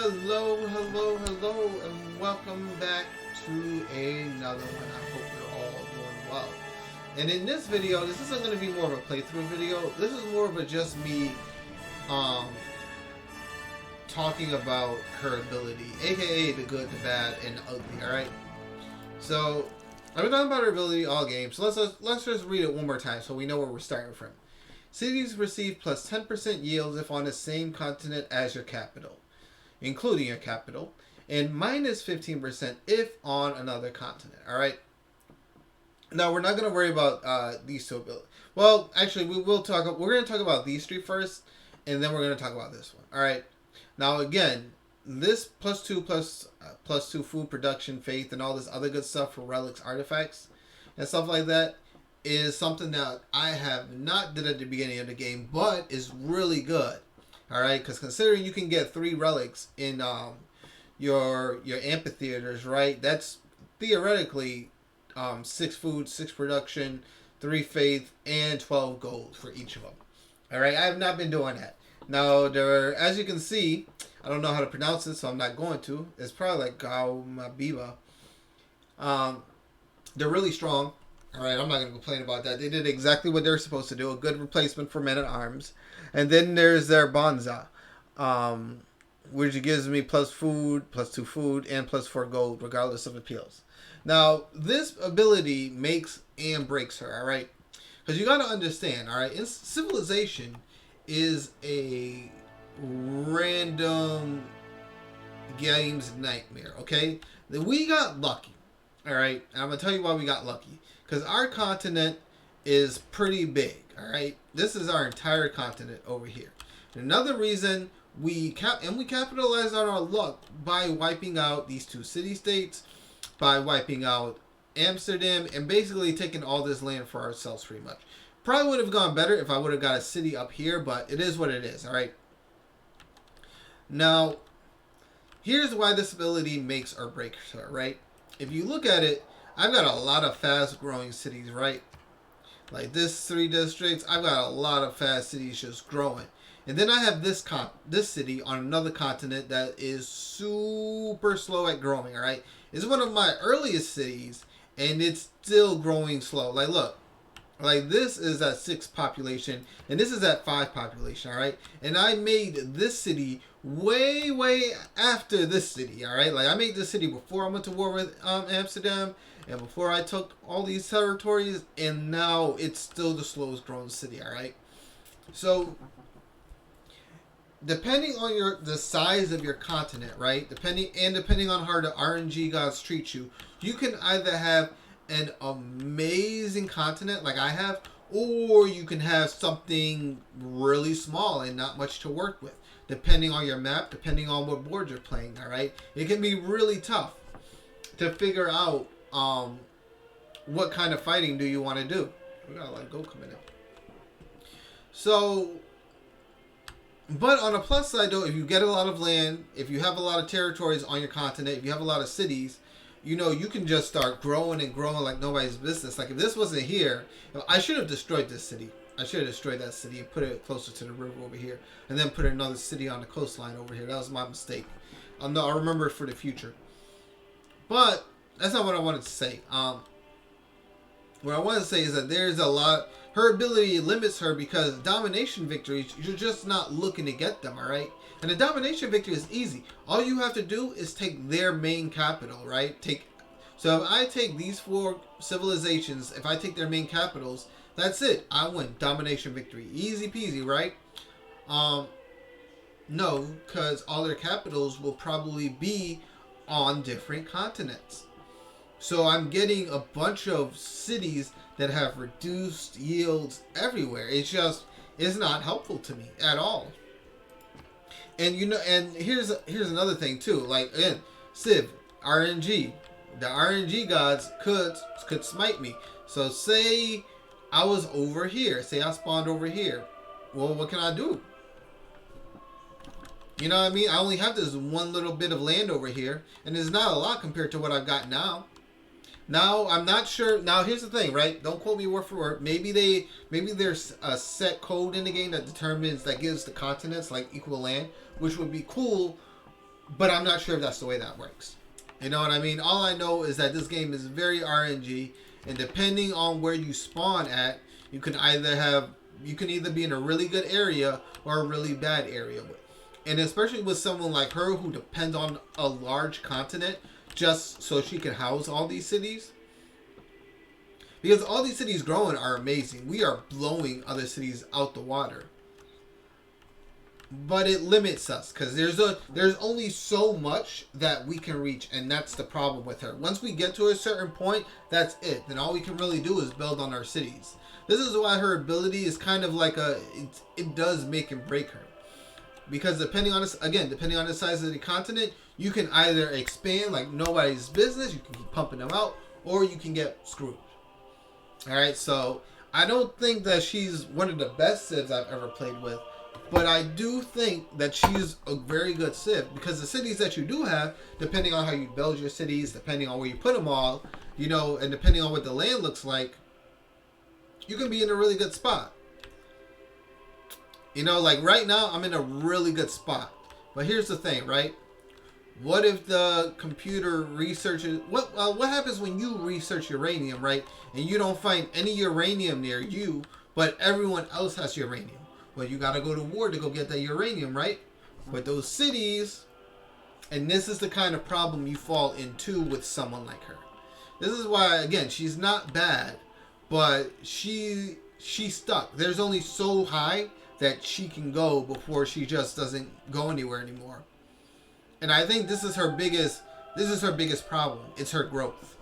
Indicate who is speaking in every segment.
Speaker 1: Hello, and welcome back to another one. I hope you're all doing well. And in this video, this isn't going to be more of a playthrough video. This is more of a just me talking about her ability, aka the good, the bad, and the ugly, alright? So, I've been talking about her ability all game, so let's just read it one more time so we know where we're starting from. Cities receive plus 10% yields if on the same continent as your capital, including your capital, and minus 15% if on another continent. All right. Now we're not going to worry about these two abilities. Well, actually, we will talk. We're going to talk about these three first, and then we're going to talk about this one. All right. Now again, this plus two food production, faith, and all this other good stuff for relics, artifacts, and stuff like that is something that I have not did at the beginning of the game, but is really good. All right, because considering you can get 3 relics in your amphitheaters, right? That's theoretically 6 food, 6 production, 3 faith, and 12 gold for each of them. All right, I have not been doing that. Now, as you can see, I don't know how to pronounce it, so I'm not going to. It's probably like Gaumabiba. They're really strong. All right, I'm not going to complain about that. They did exactly what they're supposed to do. A good replacement for men-at-arms. And then there's their Bonza, which gives me plus food, plus 2 food, and plus 4 gold, regardless of appeals. Now, this ability makes and breaks her, all right? Because you got to understand, all right? Civilization is a random game's nightmare, okay? We got lucky, all right? And I'm going to tell you why we got lucky. Because our continent is pretty big, all right? This is our entire continent over here. And another reason we capitalized on our luck by wiping out these 2 city-states, by wiping out Amsterdam, and basically taking all this land for ourselves pretty much. Probably would have gone better if I would have got a city up here, but it is what it is, all right? Now, here's why this ability makes or breaks her, right? If you look at it, I've got a lot of fast-growing cities, right? Like this 3 districts, I've got a lot of fast cities just growing. And then I have this city on another continent that is super slow at growing, all right? It's one of my earliest cities, and it's still growing slow. Like, look. Like, this is at 6 population, and this is at 5 population, all right? And I made this city way after this city, all right? Like, I made this city before I went to war with Amsterdam, and before I took all these territories, and now it's still the slowest growing city, all right? So, depending on the size of your continent, right? Depending on how the RNG gods treat you, you can either have an amazing continent like I have, or you can have something really small and not much to work with, depending on your map, depending on what board you're playing, all right? It can be really tough to figure out what kind of fighting do you want to do. We got a lot of gold coming in. So, but on a plus side though, if you get a lot of land, if you have a lot of territories on your continent, if you have a lot of cities, you know, you can just start growing and growing like nobody's business. Like, if this wasn't here, I should have destroyed this city. I should have destroyed that city and put it closer to the river over here, and then put another city on the coastline over here. That was my mistake. I'll remember it for the future. But that's not what I wanted to say. What I want to say is that there's a lot. Her ability limits her because domination victories, you're just not looking to get them, all right? And a domination victory is easy. All you have to do is take their main capital, right? So if I take these 4 civilizations, if I take their main capitals, that's it. I win. Domination victory. Easy peasy, right? No, because all their capitals will probably be on different continents. So I'm getting a bunch of cities that have reduced yields everywhere. It's not helpful to me at all. And you know, and here's another thing too. Like, again, Civ, RNG. The RNG gods could smite me. So say I was over here. Say I spawned over here. Well, what can I do? You know what I mean? I only have this one little bit of land over here, and it's not a lot compared to what I've got now. Now, I'm not sure. Now, here's the thing, right? Don't quote me word for word. Maybe there's a set code in the game that gives the continents like equal land, which would be cool but I'm not sure if that's the way that works. You know what I mean? All I know is that this game is very RNG, and depending on where you spawn at, you can either be in a really good area or a really bad area. And especially with someone like her who depends on a large continent just so she can house all these cities. Because all these cities growing are amazing. We are blowing other cities out the water. But it limits us because there's only so much that we can reach, and that's the problem with her. Once we get to a certain point, that's it. Then all we can really do is build on our cities. This is why her ability is kind of like it does make and break her. Because depending on the size of the continent, you can either expand like nobody's business, you can keep pumping them out, or you can get screwed. Alright, so I don't think that she's one of the best civs I've ever played with. But I do think that she's a very good civ, because the cities that you do have, depending on how you build your cities, depending on where you put them all, and depending on what the land looks like, you can be in a really good spot. Like right now, I'm in a really good spot. But here's the thing, right? What if the computer researches... What happens when you research uranium, right? And you don't find any uranium near you, but everyone else has uranium. Well, you gotta go to war to go get that uranium, right? But those cities... And this is the kind of problem you fall into with someone like her. This is why, again, she's not bad, but she's stuck. There's only so high that she can go before she just doesn't go anywhere anymore. And I think this is her biggest problem. It's her growth.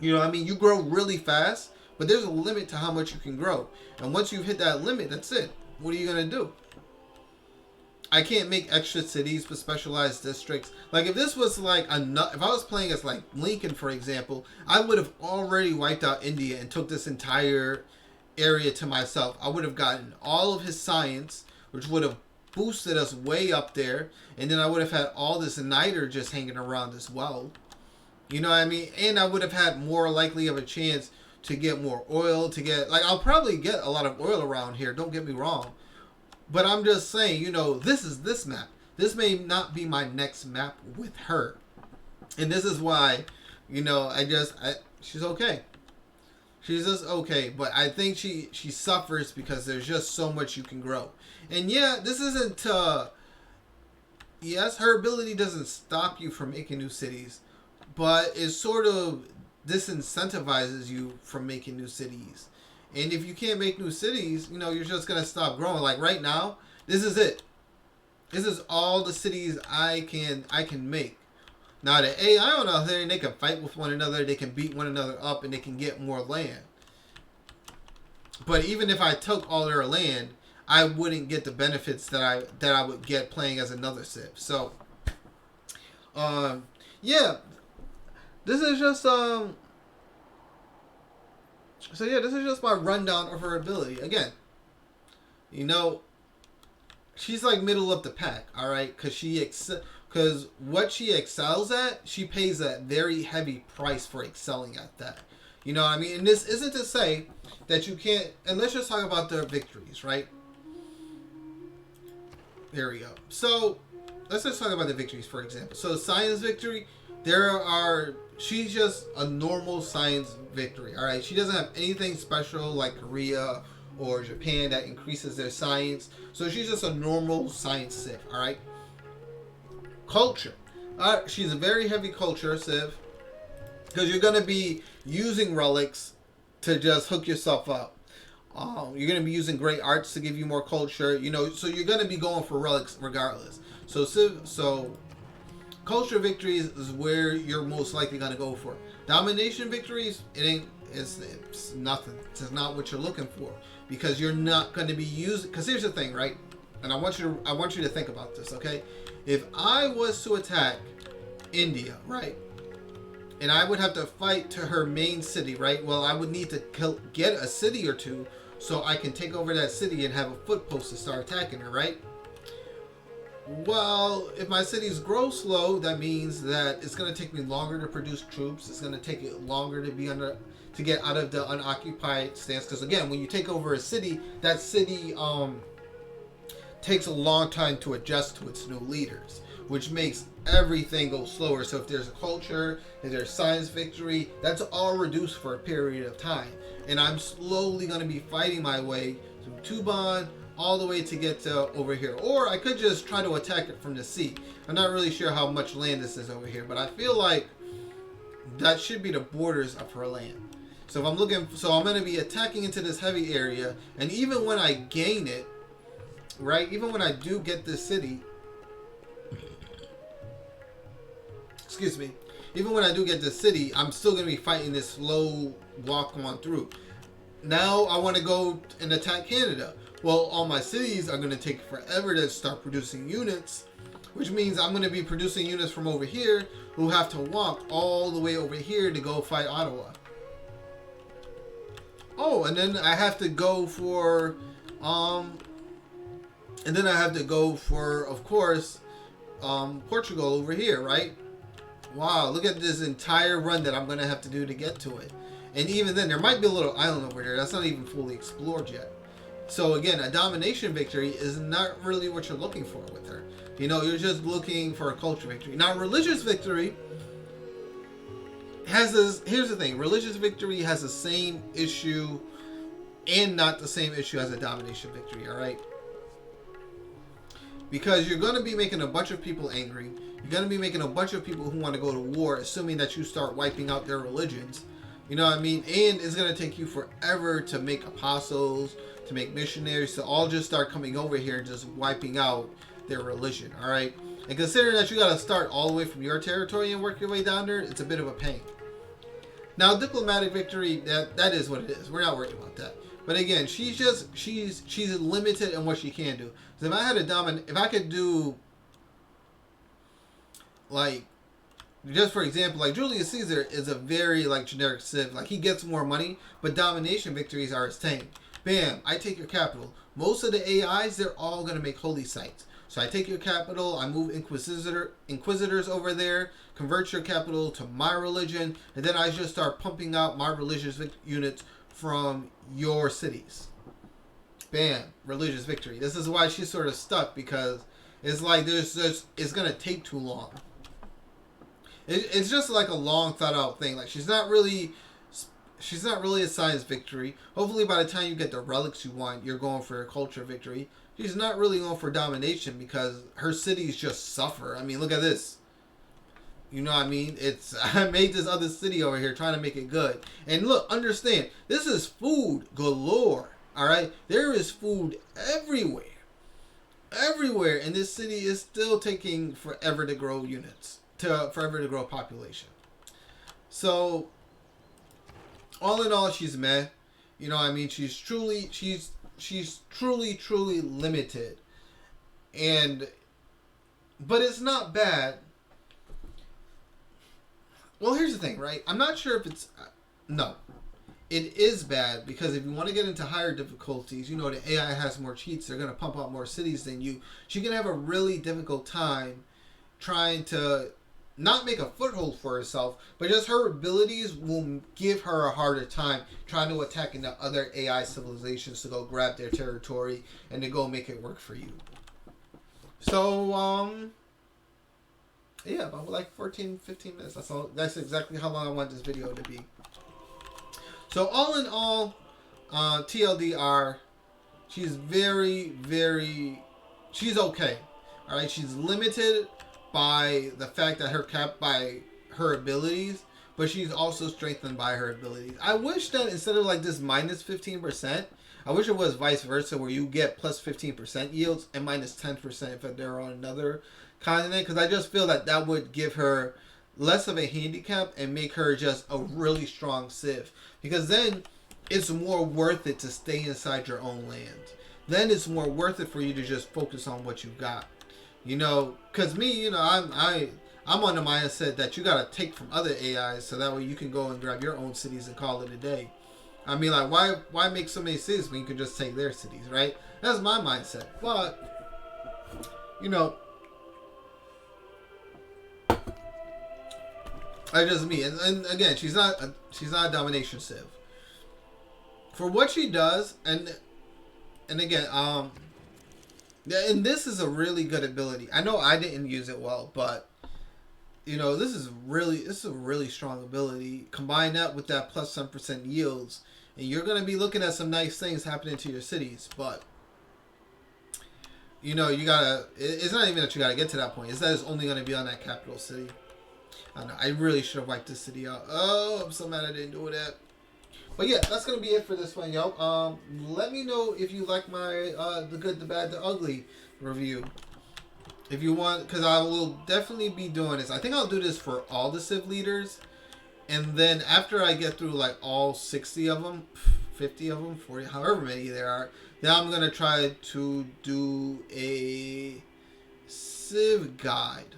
Speaker 1: You grow really fast, but there's a limit to how much you can grow. And once you've hit that limit, that's it. What are you going to do? I can't make extra cities for specialized districts. Like if this was like if I was playing as like Lincoln, for example, I would have already wiped out India and took this entire area to myself. I would have gotten all of his science, which would have boosted us way up there, and then I would have had all this niter just hanging around as well. You know what I mean? And I would have had more likely of a chance to get more oil, I'll probably get a lot of oil around here, don't get me wrong. But I'm just saying, this is this map. This may not be my next map with her. And this is why, she's okay. She's just okay. But I think she suffers because there's just so much you can grow. And yeah, this isn't, yes, her ability doesn't stop you from making new cities. But it sort of disincentivizes you from making new cities. And if you can't make new cities, you're just going to stop growing. Like right now, this is it. This is all the cities I can make. Now the AI on the other hand, they can fight with one another, they can beat one another up, and they can get more land. But even if I took all their land, I wouldn't get the benefits that I would get playing as another civ. So, yeah, this is just this is just my rundown of her ability. Again, she's like middle of the pack, all right? Because what she excels at, she pays a very heavy price for excelling at that. You know what I mean? And this isn't to say that you can't... And let's just talk about their victories, right? There we go. So, let's just talk about the victories, for example. So, science victory, she's just a normal science victory, all right? She doesn't have anything special like Korea or Japan that increases their science. So, she's just a normal science civ, all right? Culture. She's a very heavy culture civ because you're going to be using relics to just hook yourself up. You're going to be using great arts to give you more culture, so you're going to be going for relics regardless. So culture victories is where you're most likely going to go for. Domination victories, it's nothing. It's not what you're looking for because you're not going to be using, because here's the thing, right? And I want you to think about this, okay? If I was to attack India, right? And I would have to fight to her main city, right? Well, I would need to get a city or two so I can take over that city and have a foot post to start attacking her, right? Well, if my cities grow slow, that means that it's going to take me longer to produce troops. It's going to take it longer to get out of the unoccupied stance. Because again, when you take over a city, that city takes a long time to adjust to its new leaders. which makes everything go slower. So if there's a culture, if there's science victory, that's all reduced for a period of time. And I'm slowly going to be fighting my way through Tuban all the way to get to over here. Or I could just try to attack it from the sea. I'm not really sure how much land this is over here, but I feel like that should be the borders of her land. So if I'm looking, so I'm going to be attacking into this heavy area, and even when I gain it, right, even when I do get this city, excuse me, even when I do get this city, I'm still going to be fighting this slow walk on through. Now I want to go and attack Canada. Well, all my cities are going to take forever to start producing units, which means I'm going to be producing units from over here who have to walk all the way over here to go fight Ottawa. Oh, and then I have to go for, of course, Portugal over here, right? Wow, look at this entire run that I'm going to have to do to get to it. And even then, there might be a little island over there that's not even fully explored yet. So again, a domination victory is not really what you're looking for with her. You know, you're just looking for a culture victory. Now, religious victory has this, here's the thing, religious victory has the same issue and not the same issue as a domination victory, all right? Because you're going to be making a bunch of people angry. You're going to be making a bunch of people who want to go to war, assuming that you start wiping out their religions. You know what I mean? And it's going to take you forever to make apostles, to make missionaries, to all just start coming over here and just wiping out their religion, all right? And considering that you got to start all the way from your territory and work your way down there, it's a bit of a pain. Now, diplomatic victory, that is what it is. We're not worried about that. But again, she's limited in what she can do. So if I had if I could do, like, just for example, like Julius Caesar is a very like generic civ. Like, he gets more money, but domination victories are his thing. Bam, I take your capital. Most of the AIs, they're all going to make holy sites. So I take your capital, I move inquisitors over there, convert your capital to my religion, and then I just start pumping out my religious units from your cities. Bam, religious victory. This is why she's sort of stuck, because it's like it's going to take too long. It's just like a long thought out thing. Like, she's not really a science victory. Hopefully by the time you get the relics you want, you're going for a culture victory. She's not really going for domination because her cities just suffer. I mean, look at this. You know what I mean? I made this other city over here trying to make it good. And look, understand, this is food galore. All right? There is food everywhere. Everywhere. And this city is still taking forever to grow units. Forever to grow population. So, all in all, she's meh. You know what I mean? She's truly limited. But it's not bad. Well, here's the thing, right? I'm not sure if it's... no. It is bad, because if you want to get into higher difficulties, you know, the AI has more cheats. They're going to pump out more cities than you. She can have a really difficult time trying to not make a foothold for herself, but just her abilities will give her a harder time trying to attack into other AI civilizations to go grab their territory and to go make it work for you. So, yeah, about like 14, 15 minutes. That's exactly how long I want this video to be. So all in all, TLDR, she's she's okay. All right, she's limited by the fact that by her abilities, but she's also strengthened by her abilities. I wish that instead of like this minus 15%, I wish it was vice versa, where you get plus 15% yields and minus 10% if they're on another continent, because I just feel that would give her less of a handicap and make her just a really strong civ, because then it's more worth it to stay inside your own land. Then it's more worth it for you to just focus on what you got. You know, because me, you know, I'm on the mindset that you got to take from other AIs so that way you can go and grab your own cities and call it a day. I mean, like, why make so many cities when you can just take their cities, right? That's my mindset. But, you know, that's just me. And again, she's not a domination civ. For what she does, and again, Yeah, and this is a really good ability. I know I didn't use it well, but this is a really strong ability. Combine that with that plus some percent yields, and you're gonna be looking at some nice things happening to your cities. But you gotta. It's not even that you gotta get to that point. It's that it's only gonna be on that capital city. I don't know. I really should have wiped this city out. Oh, I'm so mad I didn't do that. But yeah, that's gonna be it for this one, yo. Let me know if you like my the good, the bad, the ugly review. If you want, because I will definitely be doing this. I think I'll do this for all the Civ leaders, and then after I get through like all 60 of them, 50 of them, 40, however many there are, then I'm gonna try to do a Civ guide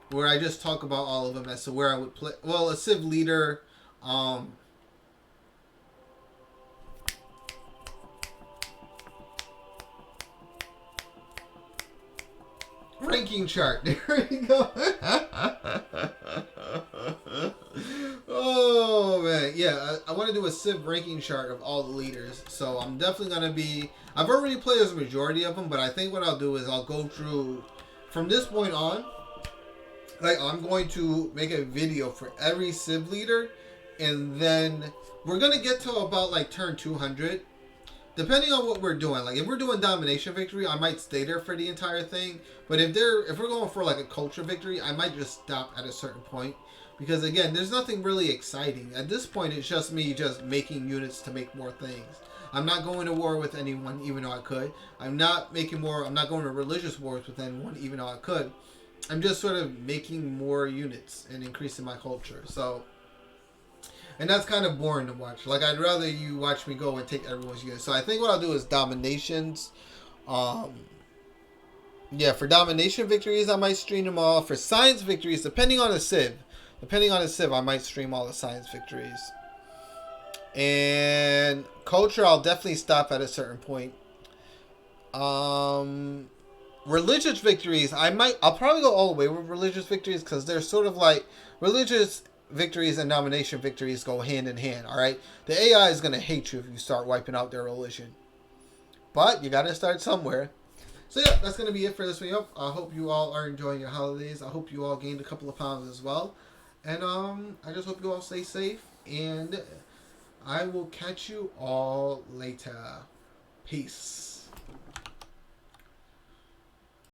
Speaker 1: where I just talk about all of them as to where I would play. Well, a Civ leader. Ranking chart. There we go. Oh man, yeah. I want to do a Civ ranking chart of all the leaders. So I'm definitely gonna be. I've already played as a majority of them, but I think what I'll do is I'll go through from this point on. Like I'm going to make a video for every Civ leader, and then we're gonna get to about like turn 200. Depending on what we're doing, like if we're doing domination victory, I might stay there for the entire thing. But if we're going for like a culture victory, I might just stop at a certain point, because again, there's nothing really exciting at this point. It's just me just making units to make more things. I'm not going to war with anyone, even though I could. I'm not going to religious wars with anyone, even though I could. I'm just sort of making more units and increasing my culture. So. And that's kind of boring to watch. Like, I'd rather you watch me go and take everyone's unit. So I think what I'll do is dominations. Yeah, for domination victories, I might stream them all. For science victories, depending on the Civ, I might stream all the science victories. And culture, I'll definitely stop at a certain point. Religious victories, I'll probably go all the way with religious victories, because they're sort of like religious victories and nomination victories go hand in hand. All right, the AI is going to hate you if you start wiping out their religion, but you got to start somewhere. So yeah, that's going to be it for this video. I hope you all are enjoying your holidays. I hope you all gained a couple of pounds as well, and I just hope you all stay safe, and I will catch you all later. Peace.